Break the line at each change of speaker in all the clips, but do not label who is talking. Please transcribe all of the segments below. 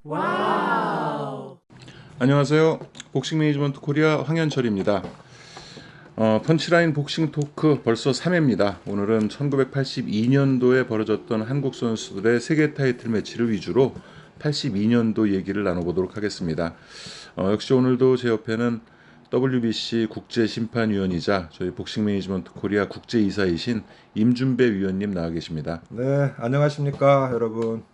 와우.
안녕하세요. 복싱 매니지먼트 코리아 황현철입니다. 펀치라인 복싱 토크 벌써 3회입니다. 오늘은 1982년도에 벌어졌던 한국 선수들의 세계 타이틀 매치를 위주로 82년도 얘기를 나눠보도록 하겠습니다. 역시 오늘도 제 옆에는 WBC 국제심판위원이자 저희 복싱 매니지먼트 코리아 국제이사이신 임준배 위원님 나와 계십니다.
네, 안녕하십니까, 여러분.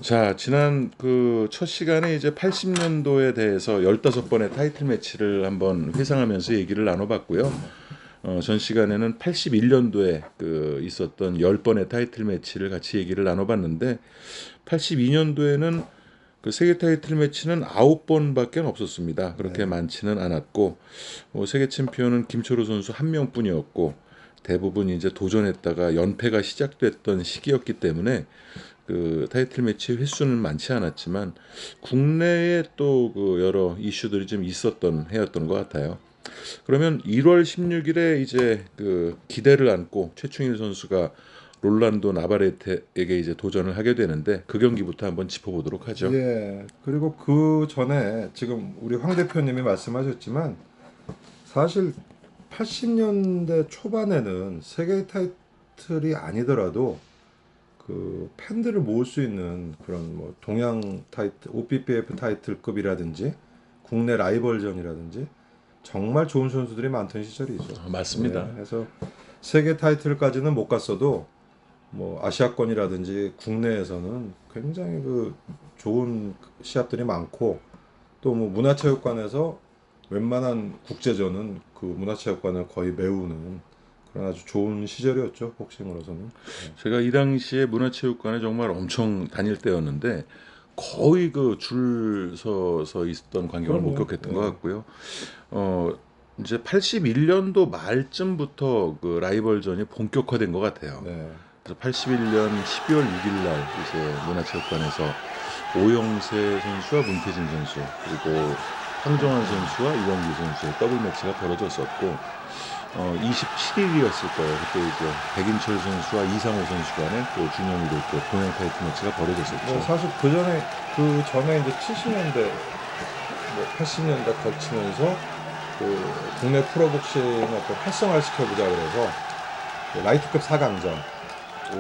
자, 지난 그 첫 시간에 이제 80년도에 대해서 15번의 타이틀 매치를 한번 회상하면서 얘기를 나눠봤고요. 전 시간에는 81년도에 그 있었던 10번의 타이틀 매치를 같이 얘기를 나눠봤는데 82년도에는 그 세계 타이틀 매치는 9번밖에 없었습니다. 그렇게 많지는 않았고 세계 챔피언은 김철우 선수 한 명뿐이었고 대부분 이제 도전했다가 연패가 시작됐던 시기였기 때문에 그 타이틀 매치 횟수는 많지 않았지만 국내에 또 그 여러 이슈들이 좀 있었던 해였던 것 같아요. 그러면 1월 16일에 이제 그 기대를 안고 최충일 선수가 롤란도 나바레테에게 이제 도전을 하게 되는데 그 경기부터 한번 짚어보도록 하죠.
예, 그리고 그 전에 지금 우리 황 대표님이 말씀하셨지만 사실 80년대 초반에는 세계 타이틀이 아니더라도 그 팬들을 모을 수 있는 그런 뭐 동양 타이틀, OPPF 타이틀급이라든지 국내 라이벌전이라든지 정말 좋은 선수들이 많던 시절이죠.
맞습니다.
예, 그래서 세계 타이틀까지는 못 갔어도 뭐 아시아권이라든지 국내에서는 굉장히 그 좋은 시합들이 많고 또 뭐 문화체육관에서 웬만한 국제전은 그 문화체육관을 거의 메우는 그런 아주 좋은 시절이었죠, 복싱으로서는.
제가 이 당시에 문화체육관에 정말 엄청 다닐 때였는데 거의 그 줄 서서 있었던 광경을
그럼요.
목격했던 것
네.
같고요. 이제 81년도 말쯤부터 그 라이벌전이 본격화된 것 같아요.
네.
그래서 81년 12월 6일 날 이제 문화체육관에서 오영세 선수와 문태진 선수 그리고 황정환 선수와 이원기 선수의 더블 매치가 벌어졌었고 27일이었을 거예요. 그때 이제 백인철 선수와 이상호 선수 간의 또 준영 이렇게 동양 타이틀 매치가 벌어졌었죠.
뭐 사실 그 전에 이제 70년대 뭐 80년대 거치면서 그 국내 프로복싱을 어떤 활성화를 시켜보자 그래서 그 라이트급 4강전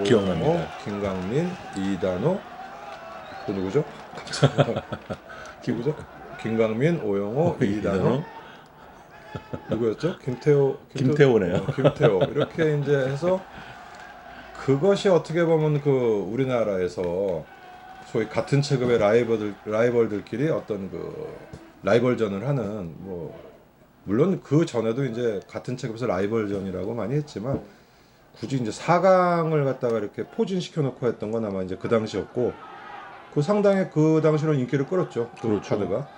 기억납니다.
김강민, 이단호 또 누구죠? 누구죠? 김강민, 오영호, 이단호 누구였죠?
김태호네요.
김태호 이렇게 이제 해서 그것이 어떻게 보면 그 우리나라에서 소위 같은 체급의 라이벌들끼리 어떤 그 라이벌전을 하는 뭐 물론 그 전에도 이제 같은 체급에서 라이벌전이라고 많이 했지만 굳이 이제 4강을 갖다가 이렇게 포진시켜 놓고 했던 건 아마 이제 그 당시였고 그 상당히 그 당시로는 인기를 끌었죠. 그
그렇죠.
카드가.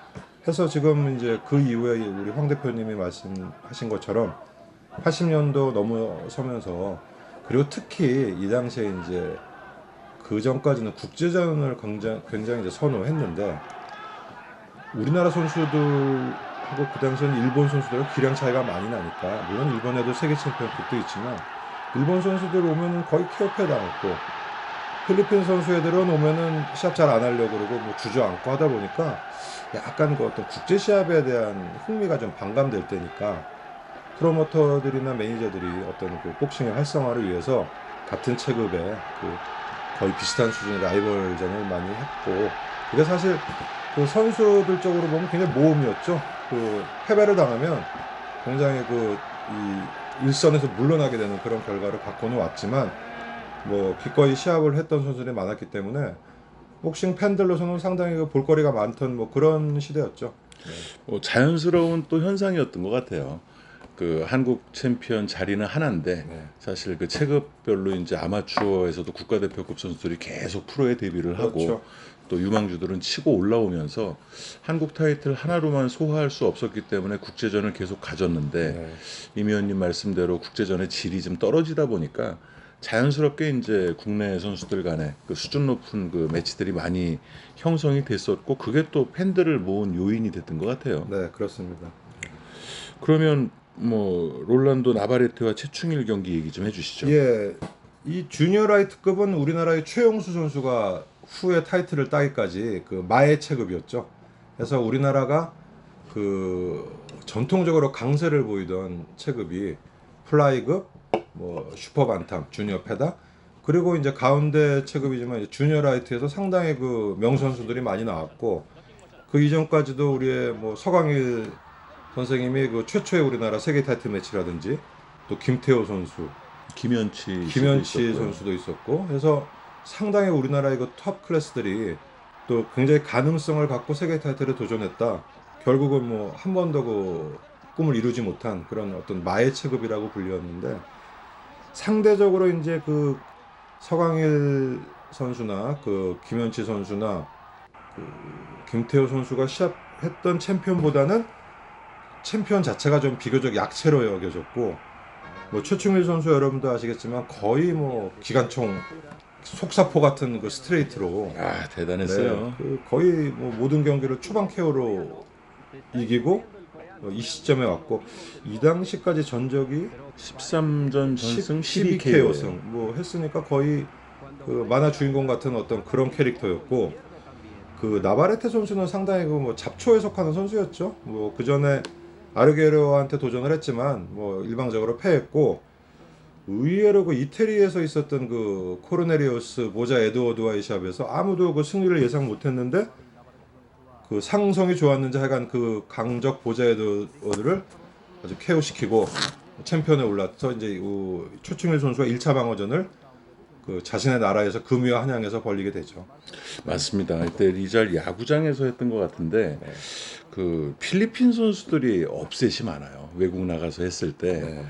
해서 지금 이제 그 이후에 우리 황 대표님이 말씀하신 것처럼 80년도 넘어서면서 그리고 특히 이 당시에 이제 그 전까지는 국제전을 굉장히 이제 선호했는데 우리나라 선수들하고 그 당시에는 일본 선수들은 기량 차이가 많이 나니까 물론 일본에도 세계 챔피언급도 있지만 일본 선수들 오면은 거의 케어패 당했고 필리핀 선수 애들은 오면은 시합 잘 안 하려고 그러고 뭐 주저앉고 하다 보니까 약간 그 어떤 국제 시합에 대한 흥미가 좀 반감될 때니까 프로모터들이나 매니저들이 어떤 그 복싱의 활성화를 위해서 같은 체급의 그 거의 비슷한 수준의 라이벌전을 많이 했고 그게 사실 그 선수들 쪽으로 보면 굉장히 모험이었죠. 그 패배를 당하면 굉장히 그 이 일선에서 물러나게 되는 그런 결과를 갖고는 왔지만 뭐 기꺼이 시합을 했던 선수들이 많았기 때문에 복싱 팬들로서는 상당히 그 볼거리가 많던 뭐 그런 시대였죠.
자연스러운 또 현상이었던 것 같아요. 그 한국 챔피언 자리는 하나인데 사실 그 체급별로 이제 아마추어에서도 국가대표급 선수들이 계속 프로에 데뷔를 하고
그렇죠.
또 유망주들은 치고 올라오면서 한국 타이틀 하나로만 소화할 수 없었기 때문에 국제전을 계속 가졌는데 임 의원님 말씀대로 국제전의 질이 좀 떨어지다 보니까 자연스럽게 이제 국내 선수들 간에 그 수준 높은 그 매치들이 많이 형성이 됐었고 그게 또 팬들을 모은 요인이 됐던 것 같아요.
네, 그렇습니다.
그러면 뭐 롤란도 나바레테와 최충일 경기 얘기 좀 해주시죠.
예, 이 주니어 라이트급은 우리나라의 최용수 선수가 후에 타이틀을 따기까지 그 마의 체급이었죠. 그래서 우리나라가 그 전통적으로 강세를 보이던 체급이 플라이급, 뭐 슈퍼 반탐, 주니어 패다, 그리고 이제 가운데 체급이지만 이제 주니어 라이트에서 상당히 그 명선수들이 많이 나왔고, 그 이전까지도 우리의 뭐 서강일 선생님이 그 최초의 우리나라 세계 타이틀 매치라든지 또 김태호 선수,
김현치
선수도 있었고, 그래서 상당히 우리나라의 그 톱 클래스들이 또 굉장히 가능성을 갖고 세계 타이틀에 도전했다. 결국은 뭐 한 번도 그 꿈을 이루지 못한 그런 어떤 마의 체급이라고 불렸는데, 상대적으로 이제 그 서강일 선수나 그 김현치 선수나 그 김태호 선수가 시합했던 챔피언보다는 챔피언 자체가 좀 비교적 약체로 여겨졌고, 뭐 최충일 선수 여러분도 아시겠지만 거의 뭐 기관총 속사포 같은 그 스트레이트로
대단했어요.
그 거의 뭐 모든 경기를 초반 KO로 이기고 이 시점에 왔고, 이 당시까지 전적이
13전 전승
12KO
12KO
승 뭐 했으니까 거의 그 만화 주인공 같은 어떤 그런 캐릭터였고, 그 나바레테 선수는 상당히 그 뭐 잡초에 속하는 선수였죠. 뭐 그 전에 아르게로한테 도전을 했지만 뭐 일방적으로 패했고, 의외로 그 이태리에서 있었던 그 코르네리우스 모자 에드워드와의 시합에서 아무도 그 승리를 예상 못했는데, 그 상성이 좋았는지 하여간 그 강적 보자 에드워드를 아주 KO시키고 챔피언에 올라서 이제 최충일 선수가 1차 방어전을 그 자신의 나라에서 금위와 한양에서 벌리게 되죠.
맞습니다. 이때 리잘 야구장에서 했던 것 같은데 그 필리핀 선수들이 업셋이 많아요. 외국 나가서 했을 때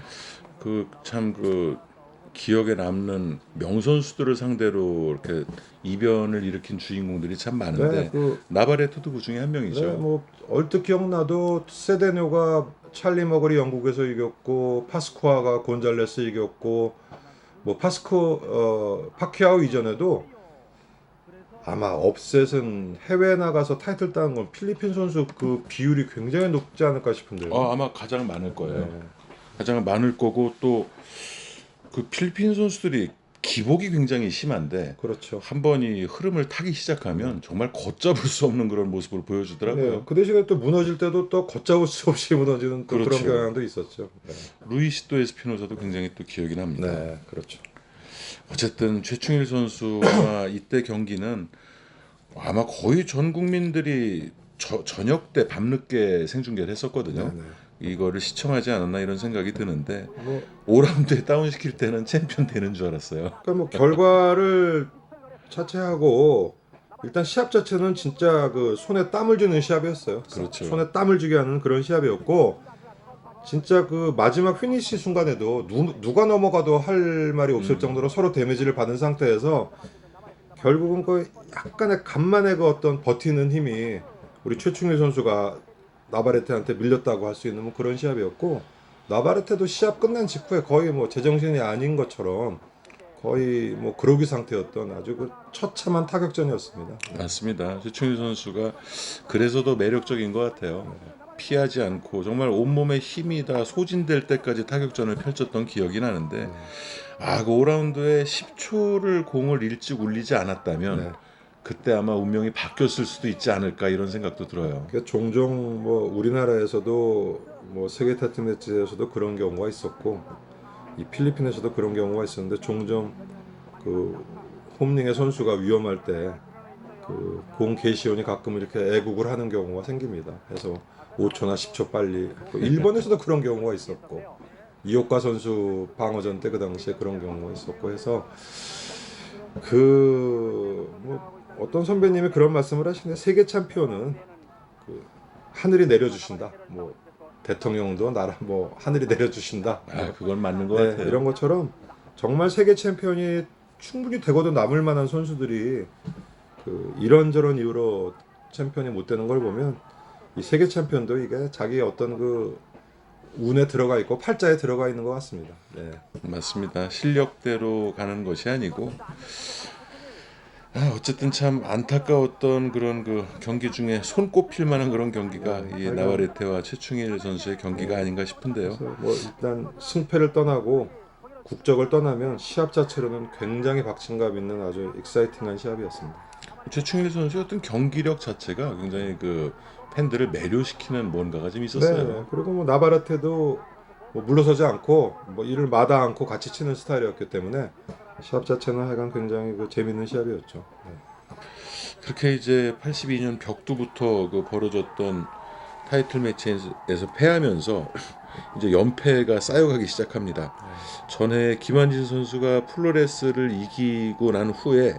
그 참 그 기억에 남는 명선수들을 상대로 이렇게 이변을 일으킨 주인공들이 참 많은데 나바레토도 그 중에 한 명이죠.
네, 뭐 얼뜻 기억나도 세데뇨가 찰리 머거리 영국에서 이겼고, 파스쿠아가 곤잘레스 이겼고, 뭐 파키아오 이전에도 아마 업셋은 해외 나가서 타이틀 따는 건 필리핀 선수 그 비율이 굉장히 높지 않을까 싶은데요.
아마 가장 많을 거예요. 가장 많을 거고, 또 그 필리핀 선수들이 기복이 굉장히 심한데,
그렇죠.
한 번 이 흐름을 타기 시작하면 정말 걷잡을 수 없는 그런 모습을 보여주더라고요.
네, 그 대신에 또 무너질 때도 또 걷잡을 수 없이 무너지는 또
그렇죠.
그런 경향도 있었죠. 네.
루이시토 에스피노사도 굉장히 또 기억이 납니다.
네, 그렇죠.
어쨌든 최충일 선수와 이때 경기는 아마 거의 전 국민들이 저녁 때 밤늦게 생중계를 했었거든요.
네.
이거를 시청하지 않았나 이런 생각이 드는데,
뭐
5라운드에 다운시킬 때는 챔피언 되는 줄 알았어요.
그러니까 뭐 결과를 차치하고 일단 시합 자체는 진짜 그 손에 땀을 쥐는 시합이었어요.
그렇죠.
손에 땀을 쥐게 하는 그런 시합이었고, 진짜 그 마지막 피니시 순간에도 누가 넘어가도 할 말이 없을 정도로 서로 데미지를 받은 상태에서 결국은 그 약간의 간만에 그 어떤 버티는 힘이 우리 최충일 선수가 나바레테한테 밀렸다고 할 수 있는 뭐 그런 시합이었고, 나바레테도 시합 끝난 직후에 거의 뭐 제정신이 아닌 것처럼 거의 뭐 그로기 상태였던 아주 그 처참한 타격전이었습니다.
맞습니다. 최충일 선수가 그래서 더 매력적인 것 같아요. 피하지 않고 정말 온몸에 힘이 다 소진될 때까지 타격전을 펼쳤던 기억이 나는데, 그 5라운드에 10초를 공을 일찍 울리지 않았다면 그때 아마 운명이 바뀌었을 수도 있지 않을까 이런 생각도 들어요.
그러니까 종종 뭐 우리나라에서도 뭐 세계 타이틀 매치에서도 그런 경우가 있었고, 이 필리핀에서도 그런 경우가 있었는데, 종종 그 홈링의 선수가 위험할 때 그 공 개시온이 가끔 이렇게 애국을 하는 경우가 생깁니다. 그래서 5초나 10초 빨리. 일본에서도 그런 경우가 있었고, 이오카 선수 방어전 때 그 당시에 그런 경우가 있었고 해서 뭐 어떤 선배님이 그런 말씀을 하시는데, 세계 챔피언은 그 하늘이 내려주신다. 뭐 대통령도 나라 뭐 하늘이 내려주신다.
그건 맞는 것
네,
같아요.
이런 것처럼 정말 세계 챔피언이 충분히 되고도 남을 만한 선수들이 그 이런저런 이유로 챔피언이 못 되는 걸 보면, 이 세계 챔피언도 이게 자기의 어떤 그 운에 들어가 있고 팔자에 들어가 있는 것 같습니다. 네.
맞습니다. 실력대로 가는 것이 아니고, 어쨌든 참 안타까웠던 그런 그 경기 중에 손꼽힐 만한 그런 경기가 이 나바레테와 최충일 선수의 경기가 아닌가 싶은데요.
그래서 뭐 일단 승패를 떠나고 국적을 떠나면 시합 자체로는 굉장히 박진감 있는 아주 익사이팅한 시합이었습니다.
최충일 선수의 어떤 경기력 자체가 굉장히 그 팬들을 매료시키는 뭔가가 좀 있었어요.
네. 그리고 뭐 나바라테도 뭐 물러서지 않고 뭐 이를 마다 않고 같이 치는 스타일이었기 때문에 시합 자체는 하여간 굉장히 그 재밌는 시합이었죠. 네.
그렇게 이제 82년 벽두부터 그 벌어졌던 타이틀 매치에서 패하면서 이제 연패가 쌓여가기 시작합니다. 전에 김한진 선수가 플로레스를 이기고 난 후에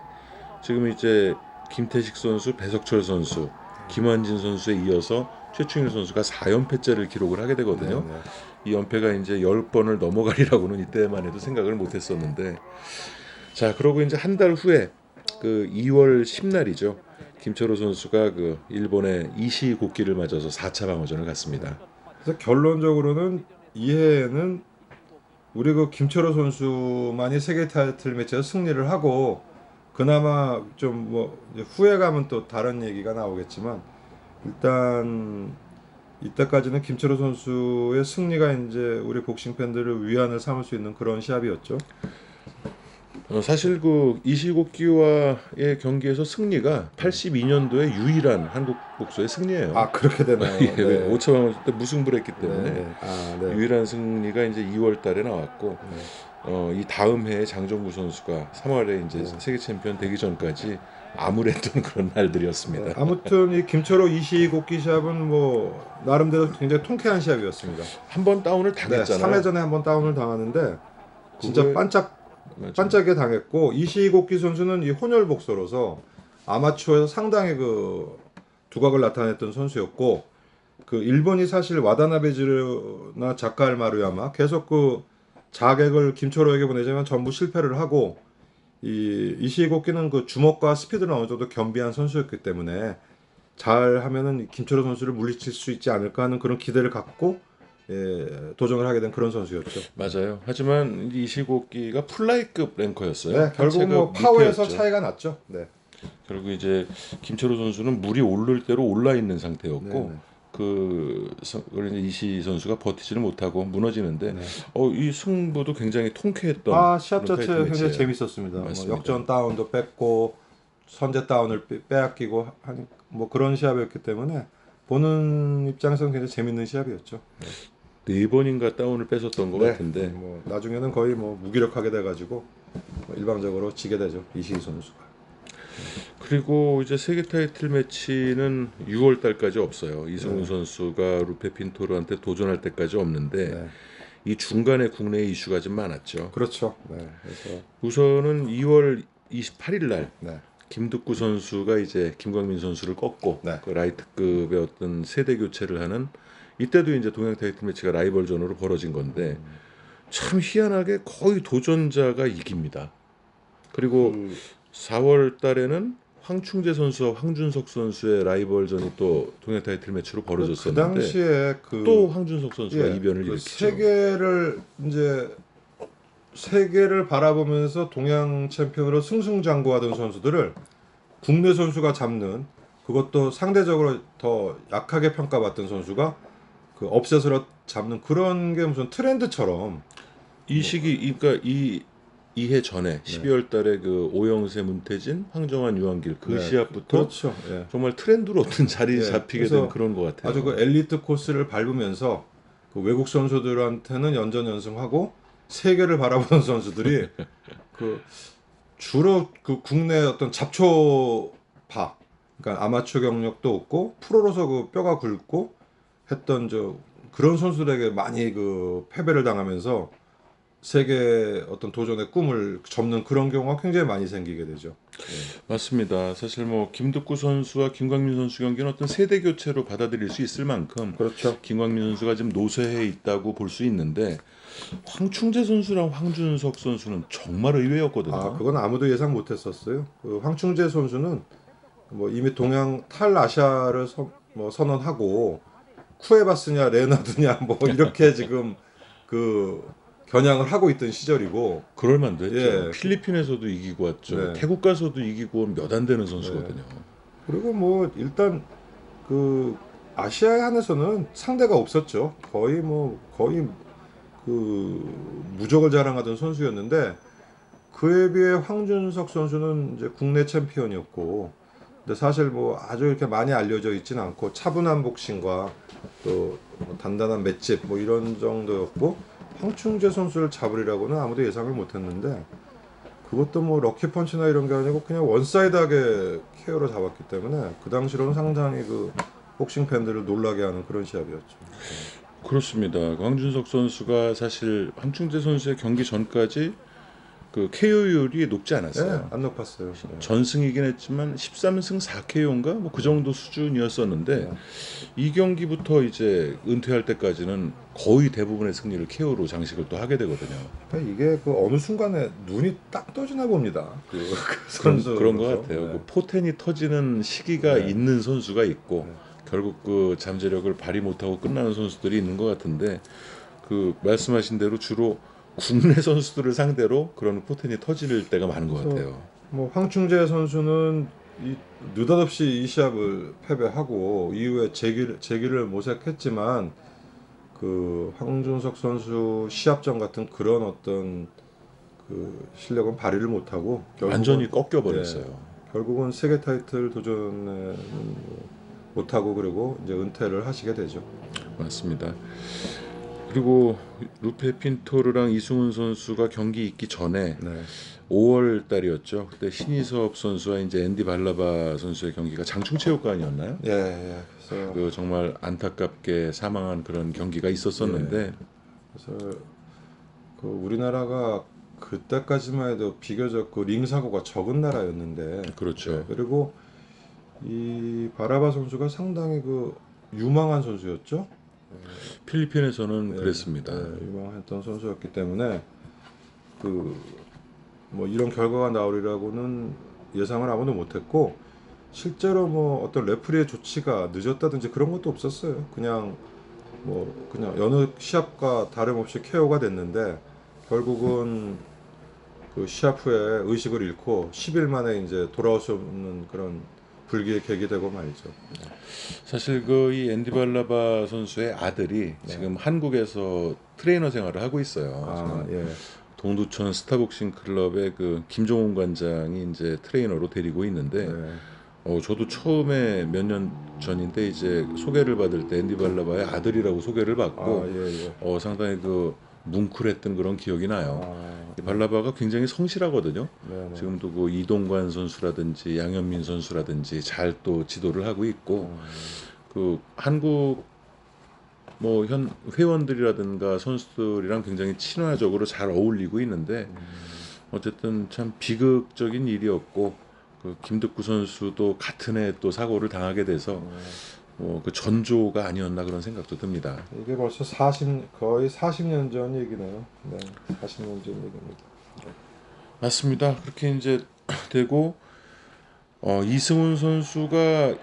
지금 이제 김태식 선수, 배석철 선수, 김한진 선수에 이어서 최충일 선수가 4연패째를 기록을 하게 되거든요.
네, 네.
이 연패가 이제 10번을 넘어가리라고는 이때만 해도 생각을 못 했었는데, 자, 그러고 이제 한 달 후에 그 2월 10날이죠. 김철호 선수가 그 일본의 이시 고키를 맞아서 4차 방어전을 갔습니다.
그래서 결론적으로는 이해는 우리 그 김철호 선수만이 세계 타이틀 매치에서 승리를 하고 그나마 좀 뭐 후회감은 또 다른 얘기가 나오겠지만 일단 이때까지는 김철호 선수의 승리가 이제 우리 복싱 팬들을 위안을 삼을 수 있는 그런 시합이었죠.
사실 그 이시고키와의 경기에서 승리가 82년도에 유일한 한국 복서의 승리예요.
아 그렇게 되나요?
예,
네.
5차 방어전 때 무승부를 했기 때문에
네. 아 네.
유일한 승리가 이제 2월 달에 나왔고 이 다음 해에 장정구 선수가 3월에 이제 세계 챔피언 되기 전까지 암울했던 그런 날들이었습니다.
아무튼 이 김철호 이시고키 시합은 뭐 나름대로 굉장히 통쾌한 시합이었습니다.
한 번 다운을
네,
당했잖아요.
3회전에 한번 다운을 당하는데 진짜
그거에- 맞아.
반짝에 당했고 이시고키 선수는 이 혼혈 복서로서 아마추어에서 상당히 그 두각을 나타냈던 선수였고 그 일본이 사실 와다나베즈나 자카알 마루야마 계속 그 자객을 김철호에게 보내자면 전부 실패를 하고 이 이시고키는 그 주먹과 스피드는 어느 정도 겸비한 선수였기 때문에 잘 하면은 김철호 선수를 물리칠 수 있지 않을까 하는 그런 기대를 갖고 도전을 하게 된 그런 선수였죠.
맞아요. 하지만 이시고키가 플라이급 랭커였어요.
네, 결국 뭐
한체가
파워에서
밑에였죠.
차이가 났죠. 네.
그리고 이제 김철호 선수는 물이 오를 대로 올라 있는 상태였고
네, 네.
그걸 이제 이시 선수가 버티지를 못하고 무너지는데
네.
이 승부도 굉장히 통쾌했던
시합
그런
자체
타이틀
굉장히
매치예요.
재밌었습니다. 뭐
맞습니다.
역전 다운도 뺐고 선제 다운을 빼앗기고 한 뭐 그런 시합이었기 때문에 보는 입장에서는 굉장히 재밌는 시합이었죠.
4번인가 다운을 뺏었던 것 같은데
뭐 나중에는 거의 뭐 무기력하게 돼가지고 뭐 일방적으로 지게 되죠 이시희 선수가.
그리고 이제 세계 타이틀 매치는 6월 달까지 없어요. 이승훈
네.
선수가 루페 핀토르한테 도전할 때까지 없는데
네.
이 중간에 국내 이슈가 좀 많았죠.
그렇죠. 네. 그래서
우선은 2월 28일 날
네.
김득구 선수가 이제 김광민 선수를 꺾고
네.
그 라이트급의 어떤 세대 교체를 하는 이때도 이제 동양 타이틀 매치가 라이벌전으로 벌어진 건데 참 희한하게 거의 도전자가 이깁니다. 그리고 4월 달에는 황충재 선수와 황준석 선수의 라이벌전이 또 동양 타이틀 매치로
그
벌어졌었는데
당시에
또 황준석 선수가 이변을
그
일으키죠.
세계를 바라보면서 동양 챔피언으로 승승장구하던 선수들을 국내 선수가 잡는 그것도 상대적으로 더 약하게 평가받던 선수가 그 업셋으로 잡는 그런 게 무슨 트렌드처럼
이 시기 그러니까 이해 전에 12월 달에 그 오영세 문태진 황정환 유한길 그
네,
시합부터
그렇죠. 예.
정말 트렌드로 어떤 자리
예,
잡히게
그래서
된 그런 것 같아요.
아주 그 엘리트 코스를 밟으면서 그 외국 선수들한테는 연전연승하고 세계를 바라보는 선수들이 그 주로 그 국내 어떤 잡초파, 그러니까 아마추어 경력도 없고 프로로서 그 뼈가 굵고 했던 그런 선수들에게 많이 그 패배를 당하면서 세계 어떤 도전의 꿈을 접는 그런 경우가 굉장히 많이 생기게 되죠.
맞습니다. 사실 뭐 김득구 선수와 김광민 선수 경기는 어떤 세대 교체로 받아들일 수 있을 만큼
그렇죠.
김광민 선수가 지금 노쇠해 있다고 볼 수 있는데 황충재 선수랑 황준석 선수는 정말 의외였거든요.
그건 아무도 예상 못했었어요. 그 황충재 선수는 뭐 이미 동양 탈아시아를 선언하고 쿠에바스냐 레나드냐 뭐 이렇게 지금 그 겨냥을 하고 있던 시절이고
그럴 만도 했죠.
예.
필리핀에서도 이기고 왔죠.
네.
태국 가서도 이기고 온 몇 안 되는 선수거든요.
그리고 뭐 일단 그 아시아 한에서는 상대가 없었죠. 거의 그 무적을 자랑하던 선수였는데 그에 비해 황준석 선수는 이제 국내 챔피언이었고, 근데 사실 뭐 아주 이렇게 많이 알려져 있지는 않고 차분한 복싱과 또뭐 단단한 맷집 뭐 이런 정도였고, 황충재 선수를 잡으리라고는 아무도 예상을 못했는데 그것도 뭐 럭키펀치나 이런 게 아니고 그냥 원사이드하게 KO로 잡았기 때문에 그 당시로는 상당히 그 복싱 팬들을 놀라게 하는 그런 시합이었죠.
그렇습니다. 황준석 선수가 사실 황충재 선수의 경기 전까지 그 KO율이 높지
네,
않았어요.
안 높았어요. 네.
전승이긴 했지만 13승 4KO인가 뭐 그 정도 수준이었었는데
네.
이 경기부터 이제 은퇴할 때까지는 거의 대부분의 승리를 KO로 장식을 또 하게 되거든요.
그러니까 이게 그 어느 순간에 눈이 딱 떠지나 봅니다. 그 선수
그런 것 같아요.
네.
그 포텐이 터지는 시기가
네.
있는 선수가 있고
네.
결국 그 잠재력을 발휘 못하고 끝나는 선수들이 있는 것 같은데 그 말씀하신 대로 주로 국내 선수들을 상대로 그런 포텐이 터질 때가 많은 것
그래서
같아요.
뭐 황충재 선수는 느닷없이 이 시합을 패배하고 이후에 재기를 모색했지만 그 황준석 선수 시합전 같은 그런 어떤 그 실력은 발휘를 못하고
완전히 꺾여버렸어요.
결국은 세계 타이틀 도전에 못하고 그리고 이제 은퇴를 하시게 되죠.
맞습니다. 그리고 루페 핀토르랑 이승훈 선수가 경기 있기 전에
네.
5월 달이었죠. 그때 신희섭 선수와 이제 앤디 발라바 선수의 경기가 장충체육관이었나요?
예, 예. 그래서,
그 정말 안타깝게 사망한 그런 경기가 있었었는데
그래서 그 우리나라가 그때까지만 해도 비교적 그 링 사고가 적은 나라였는데
그렇죠.
네, 그리고 이 바라바 선수가 상당히 그 유망한 선수였죠.
필리핀에서는
네,
그랬습니다.
네, 유망했던 선수였기 때문에 그 뭐 이런 결과가 나오리라고는 예상을 아무도 못했고 실제로 뭐 어떤 레프리의 조치가 늦었다든지 그런 것도 없었어요. 그냥 여느 시합과 다름없이 KO가 됐는데 결국은 그 시합 후에 의식을 잃고 10일 만에 이제 돌아올 수 없는 그런 불기의 계기 되고 말이죠.
사실 그 이 앤디 발라바 선수의 아들이 지금 한국에서 트레이너 생활을 하고 있어요.
아,
지금
예.
동두천 스타복싱 클럽의 그 김종훈 관장이 이제 트레이너로 데리고 있는데
네.
저도 처음에 몇 년 전인데 이제 소개를 받을 때 앤디 발라바의 아들이라고 소개를 받고
아, 예, 예.
상당히 그 뭉클했던 그런 기억이 나요.
아,
이 발라바가 굉장히 성실하거든요.
네, 네.
지금도 그 이동관 선수라든지 양현민 선수라든지 잘 또 지도를 하고 있고 그 한국 뭐 현 회원들이라든가 선수들이랑 굉장히 친화적으로 잘 어울리고 있는데 어쨌든 참 비극적인 일이었고 그 김득구 선수도 같은 해 또 사고를 당하게 돼서 그 전조가 아니었나 그런 생각도 듭니다.
이게 벌써 거의 40년 전 얘기네요. 네, 40년 전 얘기입니다.
맞습니다. 그렇게 이제 되고 이승훈 선수가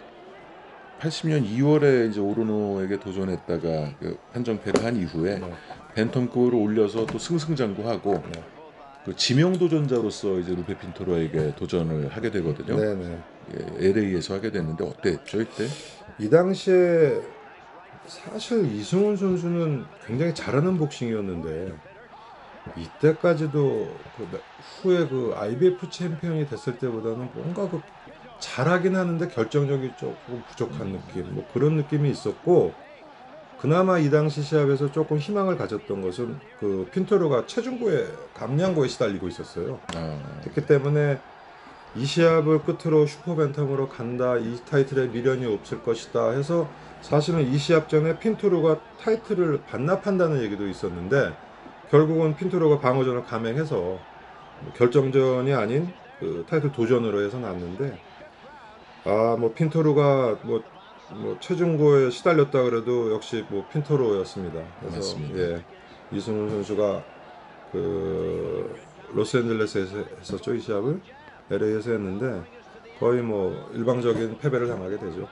80년 2월에 이제 오르노에게 도전했다가 그 판정패를 한 이후에
네.
벤텀급으로 올려서 또 승승장구하고
네.
그 지명 도전자로서 이제 루페 핀토로에게 도전을 하게 되거든요.
네, 네.
LA에서 하게 됐는데 어땠죠 이때?
이 당시에 사실 이승훈 선수는 굉장히 잘하는 복싱이었는데 이때까지도 후에 그 IBF 챔피언이 됐을 때보다는 뭔가 그 잘하긴 하는데 결정력이 조금 부족한 느낌, 뭐 그런 느낌이 있었고 그나마 이 당시 시합에서 조금 희망을 가졌던 것은 그 핀토르가 체중고에 감량고에 시달리고 있었어요. 그렇기 때문에 이 시합을 끝으로 슈퍼벤텀으로 간다, 이 타이틀에 미련이 없을 것이다 해서 사실은 이 시합 전에 핀토르가 타이틀을 반납한다는 얘기도 있었는데 결국은 핀토르가 방어전을 감행해서 결정전이 아닌 그 타이틀 도전으로 해서 났는데 뭐 핀토르가 뭐 체중고에 시달렸다 그래도 역시 뭐 핀토르였습니다. 그래서
맞습니다.
예, 이승훈 선수가 그 로스앤젤레스에서 했었죠 이 시합을 LA에서 했는데 거의 뭐 일방적인 패배를 당하게 되죠.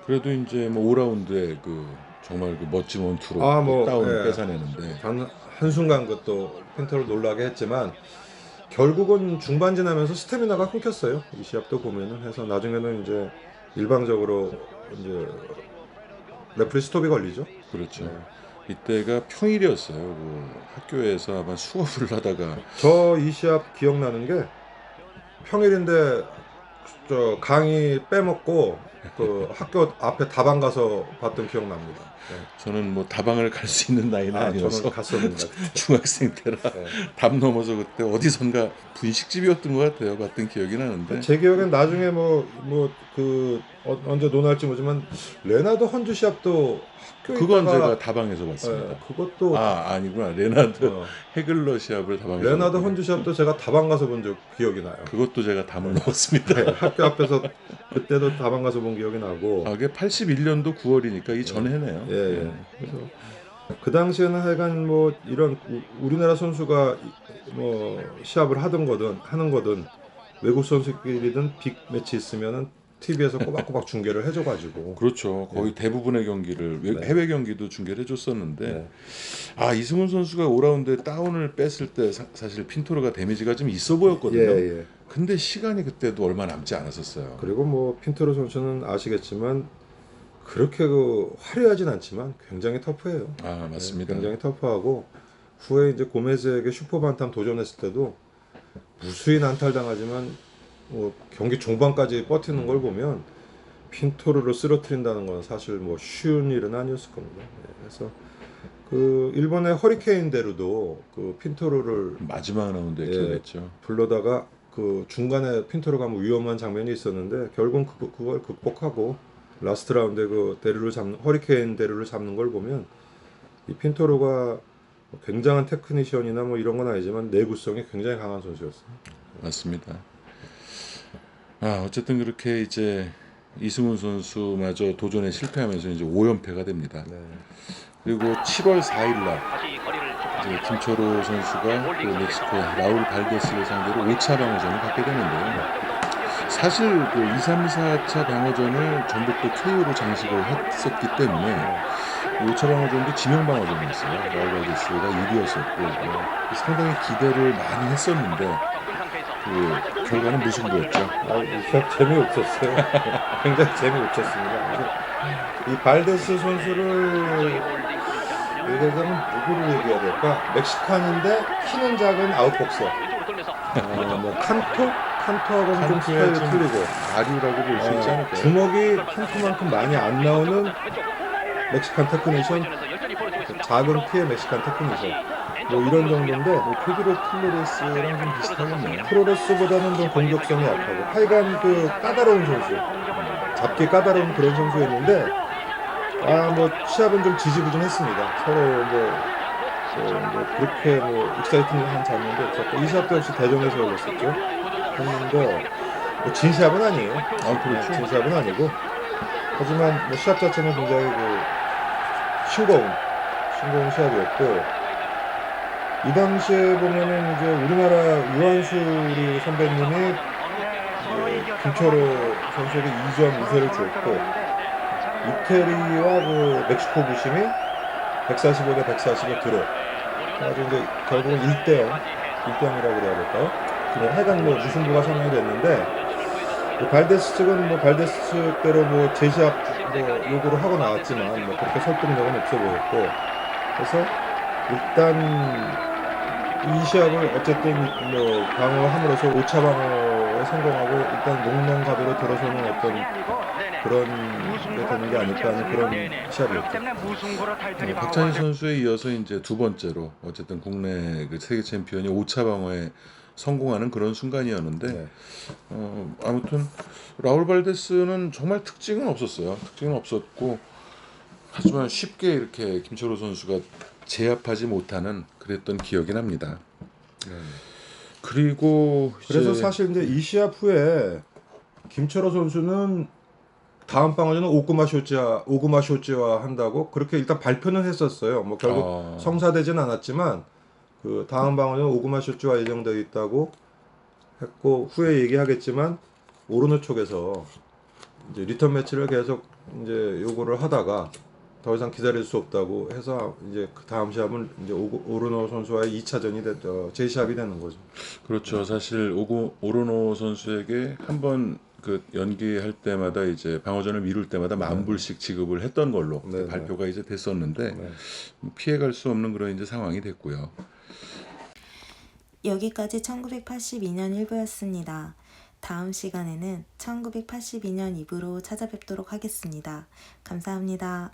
그래도 이제 뭐 5라운드에 그 정말 그 멋진 원투로 다운을 뺏어내는데
단 한순간 그것도 핀토를 놀라게 했지만 결국은 중반 지나면서 스태미나가 끊겼어요. 이 시합도 보면은 해서 나중에는 이제 일방적으로 이제 레프리 스톱이 걸리죠.
그렇죠. 이때가 평일이었어요. 그 학교에서 아마 수업을 하다가
저 이 시합 기억나는 게 평일인데 저 강의 빼먹고 그 학교 앞에 다방 가서 봤던 기억 납니다. 네.
저는 뭐 다방을 갈 수 있는 나이는
저는
아니어서
갔었습니다.
중학생 때라
네.
담 넘어서 그때 어디선가 분식집이었던 것 같아요. 봤던 기억이 나는데
제 기억엔 나중에 언제 논할지 모르지만 레나드 헌주 시합도 학교에
그건
있다가
제가 다방에서 봤습니다.
그것도
아니구나. 레나드
어,
헤글러 시합을 다방에서
레나드
봤군요.
헌주 시합도 제가 다방 가서 본 적 기억이 나요.
그것도 제가 담을 넣었습니다.
네, 학교 앞에서 그때도 다방 가서 본 기억이 나고.
그게 81년도 9월이니까 이 전해네요.
예, 예. 그래서 그 당시에는 하여간 뭐 이런 우리나라 선수가 뭐 시합을 하는 거든 외국 선수끼리든 빅 매치 있으면은 TV에서 꼬박꼬박 중계를 해줘가지고.
그렇죠. 거의 대부분의 경기를
네.
해외 경기도 중계를 해줬었는데
네.
이승훈 선수가 5라운드에 다운을 뺐을 때 사실 핀토르가 데미지가 좀 있어 보였거든요.
예, 예.
근데 시간이 그때도 얼마 남지 않았었어요.
그리고 뭐 핀토르 선수는 아시겠지만 그렇게 화려하진 않지만 굉장히 터프해요.
맞습니다.
네, 굉장히 터프하고 후에 이제 고메즈에게 슈퍼 반탐 도전했을 때도 무수히 난탈당하지만 뭐 경기 종반까지 버티는 걸 보면 핀토르를 쓰러뜨린다는 건 사실 뭐 쉬운 일은 아니었을 겁니다. 네, 그래서 그 일본의 허리케인 대루도 그 핀토르를
마지막 라운드에
예.
기억했죠.
불러다가 그 중간에 핀토르가 뭐 위험한 장면이 있었는데 결국은 그걸 극복하고 라스트 라운드에 그 대루를 잡는 허리케인 대루를 잡는 걸 보면 이 핀토르가 굉장한 테크니션이나 뭐 이런 건 아니지만 내구성이 굉장히 강한 선수였어요.
맞습니다. 어쨌든 그렇게 이제 이승훈 선수마저 도전에 실패하면서 이제 5연패가 됩니다.
네.
그리고 7월 4일 날 이제 김철호 선수가 그 멕시코의 라울 발데스를 상대로 5차 방어전을 갖게 되는데요. 사실 그 2, 3, 4차 방어전을 전부 또 KO로 장식을 했었기 때문에 5차 방어전도 지명 방어전이었어요. 라울 발데스가 1위였었고 상당히 기대를 많이 했었는데 그 결과는 무승부였죠.
이 시합 재미없었어요. 굉장히 재미없었습니다. 그래서 이 발데스 선수를 얘기하자면 누구를 얘기해야 될까? 멕시칸인데 키는 작은 아웃복서. 뭐 칸토하고는 좀 스타일이
좀
틀리고
아류라고 볼 수 있지 않을까요?
주먹이 칸토만큼 많이 안 나오는 멕시칸 테크니션, 작은 키의 멕시칸 테크니션. 뭐 이런 정도인데
페드로 플로레스랑 좀 비슷하겠네요.
프로레스보다는 좀 공격성이 약하고 하여간 그 까다로운 선수, 잡기 까다로운 그런 선수였는데 뭐 시합은 좀 지지부진했습니다. 서로 뭐 그렇게 뭐 익사이팅한 장면도 없었고 이 시합도 역시 대전에서 열렸었죠. 했는데 뭐 진 시합은 아니에요.
그렇죠.
진 시합은 아니고 하지만 뭐 시합 자체는 굉장히 싱거운 시합이었고. 이 당시에 보면은 이제 우리나라 유한수 우리 선배님이 김철호 선수에게 2점 우세를 줬고 이태리와 그 멕시코 부심이 145대 140에 들어. 그래서 이제 결국은 1대0이라고 그래야 될까요? 하여간 뭐 무승부가 선언이 됐는데 발데스 측은 뭐 발데스 측대로 뭐 재시합 요구를 하고 나왔지만 뭐 그렇게 설득력은 없어 보였고 그래서 일단 이 시합을 어쨌든 뭐 방어함으로써 5차 방어에 성공하고 일단 농농가도로 들어서는 어떤 그런 게 되는 게 아닐까 하는 그런 시합이었죠.
박찬희 선수에 이어서 이제 두 번째로 어쨌든 국내 그 세계 챔피언이 5차 방어에 성공하는 그런 순간이었는데
네.
아무튼 라울 발데스는 정말 특징은 없었어요. 특징은 없었고 하지만 쉽게 이렇게 김철호 선수가 제압하지 못하는 그랬던 기억이 납니다. 그리고
그래서
이제
사실 이제 이 시합 후에 김철호 선수는 다음 방어전은 오그마 쇼지와 한다고 그렇게 일단 발표는 했었어요. 뭐 결국 성사되진 않았지만 그 다음 방어전은 오그마 쇼지와 예정되어 있다고 했고 후에 얘기하겠지만 오르노 쪽에서 이제 리턴 매치를 계속 이제 요구를 하다가 더 이상 기다릴 수 없다고 해서 이제 그 다음 시합은 이제 오르노 선수와의 2차전이 재시합이 되는 거죠.
그렇죠. 사실 오르노 선수에게 한번 그 연기할 때마다 이제 방어전을 미룰 때마다 10,000불씩 지급을 했던 걸로
네,
발표가 이제 됐었는데
네.
피해갈 수 없는 그런 이제 상황이 됐고요.
여기까지 1982년 1부였습니다. 다음 시간에는 1982년 2부로 찾아뵙도록 하겠습니다. 감사합니다.